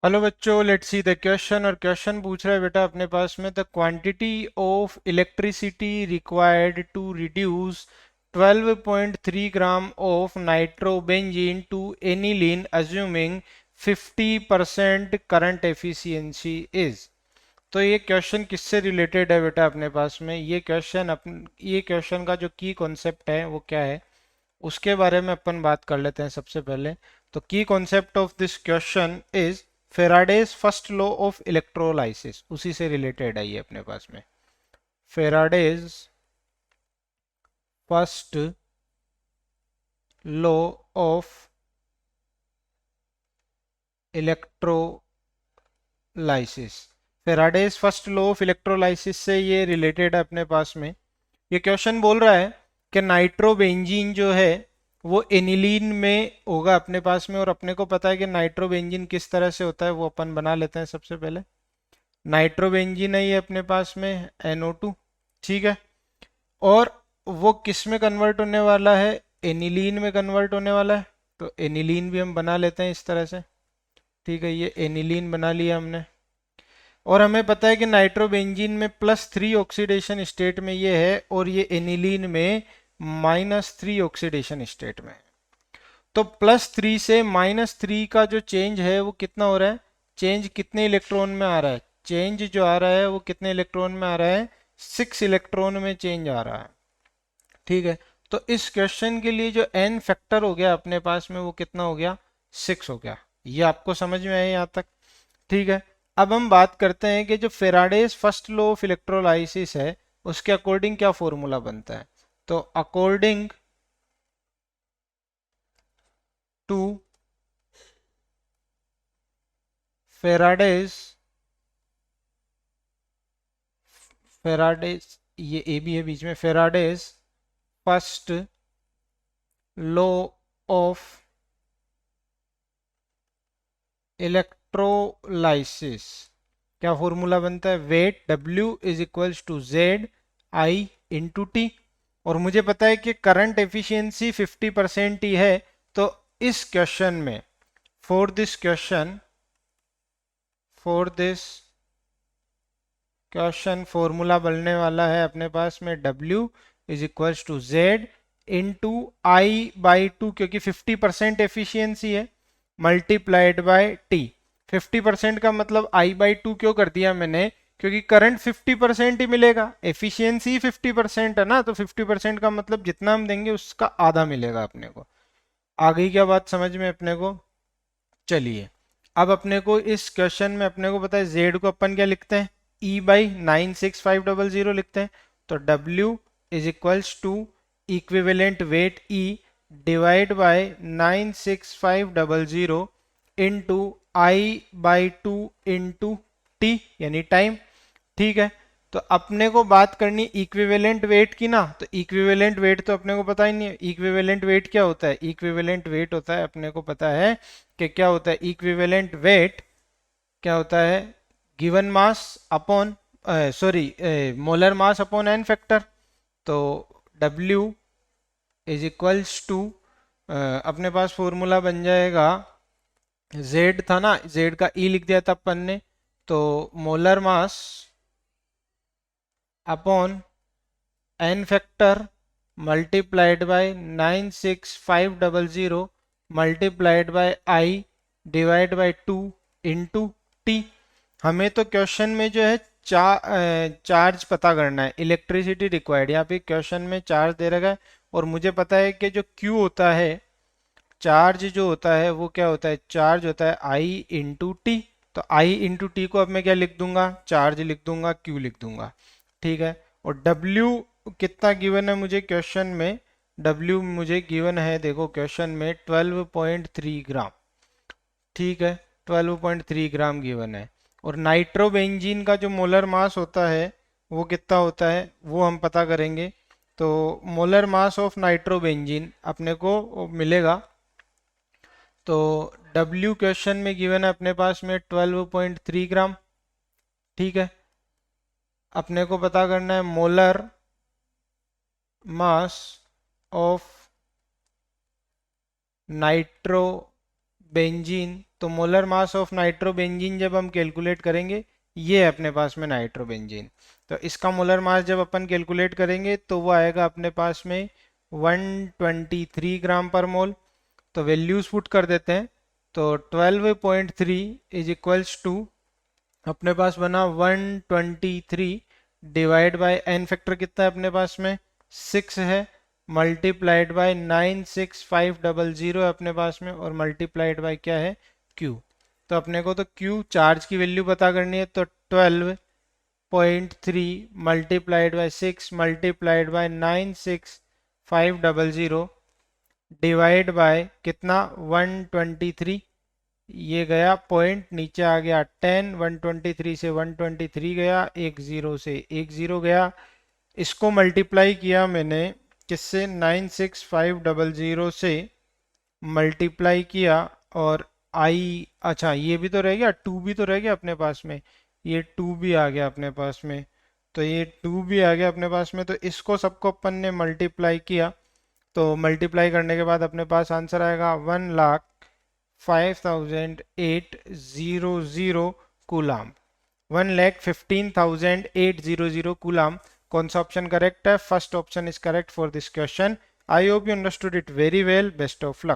Hello बच्चों, let's see the question. और question पूछ रहा है बेटा अपने पास में, the quantity of electricity required to reduce 12.3 gram of nitrobenzene to aniline assuming 50% current efficiency is. तो ये क्वेश्चन किससे रिलेटेड है बेटा अपने पास में? ये क्वेश्चन का जो की कॉन्सेप्ट है वो क्या है, उसके बारे में अपन बात कर लेते हैं सबसे पहले। तो की concept of this question is Faraday's first law of electrolysis, उसी से रिलेटेड है ये अपने पास में। Faraday's first law of electrolysis, Faraday's first law of electrolysis से ये रिलेटेड है अपने पास में। ये क्वेश्चन बोल रहा है कि नाइट्रोबेंजीन जो है वो एनिलीन में होगा अपने पास में, और अपने को पता है कि नाइट्रोबेंजीन किस तरह से होता है, वो अपन बना लेते हैं सबसे पहले। नाइट्रोबेंजीन है ये अपने पास में NO2, ठीक है। और वो किस में कन्वर्ट होने वाला है? एनिलीन में कन्वर्ट होने वाला है। तो एनिलीन भी हम बना लेते हैं इस तरह से, ठीक है। ये एनिलीन बना लिया हमने। और हमें पता है कि नाइट्रोबेंजीन में +3 ऑक्सीडेशन स्टेट में ये है, और ये एनिलीन में -3 ऑक्सीडेशन स्टेट में है। तो +3 से -3 का जो चेंज है वो कितना हो रहा है? चेंज कितने इलेक्ट्रॉन में आ रहा है? चेंज जो आ रहा है वो कितने इलेक्ट्रॉन में आ रहा है? 6 इलेक्ट्रॉन में चेंज आ रहा है, ठीक है। तो इस क्वेश्चन के लिए जो n फैक्टर हो गया अपने पास में वो कितना हो गया? 6 हो गया। ये आपको समझ में आया यहाँ तक? ठीक है। अब हम बात करते हैं कि जो Faraday's first law of electrolysis है उसके अकॉर्डिंग क्या फॉर्मूला बनता है। तो अकॉर्डिंग टू फेराडेज फेराडेज ये ए भी है बीच में, Faraday's first law of electrolysis, क्या फॉर्मूला बनता है? Weight W is equals to ZI × T। और मुझे पता है कि करंट एफिशिएंसी 50% ही है। तो इस क्वेश्चन में, for this question for this question formula बनने वाला है अपने पास में W is equals to Z × I/2, क्योंकि 50% एफिशिएंसी है, मल्टीप्लाइड बाय T। 50% का मतलब I/2 क्यों कर दिया मैंने? क्योंकि करंट 50% ही मिलेगा, एफिशिएंसी 50% है ना, तो 50% का मतलब जितना हम देंगे उसका आधा मिलेगा अपने को। आ गई क्या बात समझ में अपने को? चलिए, अब अपने को इस क्वेश्चन में अपने को पता है Z को अपन क्या लिखते हैं? E/96500 लिखते हैं। तो W is equals to equivalent weight E divide by 96500 into I/2 into T यानी टाइम, ठीक है। तो अपने को बात करनी इक्विवेलेंट वेट की ना, तो इक्विवेलेंट वेट तो अपने को पता ही नहीं है। इक्विवेलेंट वेट क्या होता है? इक्विवेलेंट वेट होता है, अपने को पता है कि क्या होता है इक्विवेलेंट वेट, क्या होता है? Given mass upon sorry molar mass upon N factor. तो W इज इक्वल्स टू अपने पास फॉर्मूला बन जाएगा, Z था ना, Z का E लिख दिया था अपन ने, तो molar mass upon N factor multiplied by 96500 multiplied by I divide by 2 into T। हमें तो क्वेश्चन में जो है चार्ज पता करना है, इलेक्ट्रिसिटी रिक्वायर्ड। यहाँ पे क्वेश्चन में चार्ज दे रखा है, और मुझे पता है कि जो Q होता है, चार्ज जो होता है वो क्या होता है? चार्ज होता है I × T। तो I × T को अब मैं क्या लिख दूंगा? चार्ज लिख दूंगा, Q लिख दूंगा, ठीक है। और W कितना गिवन है मुझे क्वेश्चन में? W मुझे गिवन है, देखो क्वेश्चन में 12.3 ग्राम, ठीक है। 12.3 ग्राम गिवन है। और नाइट्रोबेंजीन का जो मोलर मास होता है वो कितना होता है वो हम पता करेंगे। तो मोलर मास ऑफ नाइट्रोबेंजीन अपने को मिलेगा। तो W क्वेश्चन में गिवन है अपने पास में 12.3 ग्राम, ठीक है। अपने को पता करना है molar mass of nitrobenzene benzene, तो मोलर मास ऑफ नाइट्रोबेंजीन जब हम कैलकुलेट करेंगे, ये है अपने पास में नाइट्रोबेंजीन। तो इसका मोलर मास जब अपन कैलकुलेट करेंगे तो वो आएगा अपने पास में 123 ग्राम पर मोल। तो वैल्यूज पुट कर देते हैं। तो 12.3 इज इक्वल्स टू अपने पास बना 123 डिवाइड बाय एन फैक्टर कितना है अपने पास में 6 है, मल्टीप्लाइड बाय 96500 है अपने पास में, और मल्टीप्लाइड बाय क्या है Q। तो अपने को तो Q चार्ज की वैल्यू पता करनी है, तो 12.3 multiplied by 6 multiplied by 96500 divide by कितना 123, ये गया पॉइंट नीचे आ गया 10, 123 से 123 गया, एक जीरो से एक जीरो गया। इसको मल्टीप्लाई किया मैंने किससे 96500 से मल्टीप्लाई किया, और आई, अच्छा ये भी तो रह गया, टू भी तो रह गया अपने पास में, ये टू भी आ गया अपने पास में। तो ये टू भी आ गया अपने पास में, तो इसको सबको अपन ने मल्टीप्लाई किया। तो मल्टीप्लाई करने के बाद अपने पास आंसर आएगा 1,58,800 कूलाम। 1,15,800 कूलाम। कौन सा ऑप्शन करेक्ट है? First option is correct for this question. I hope you understood it very well. Best of luck.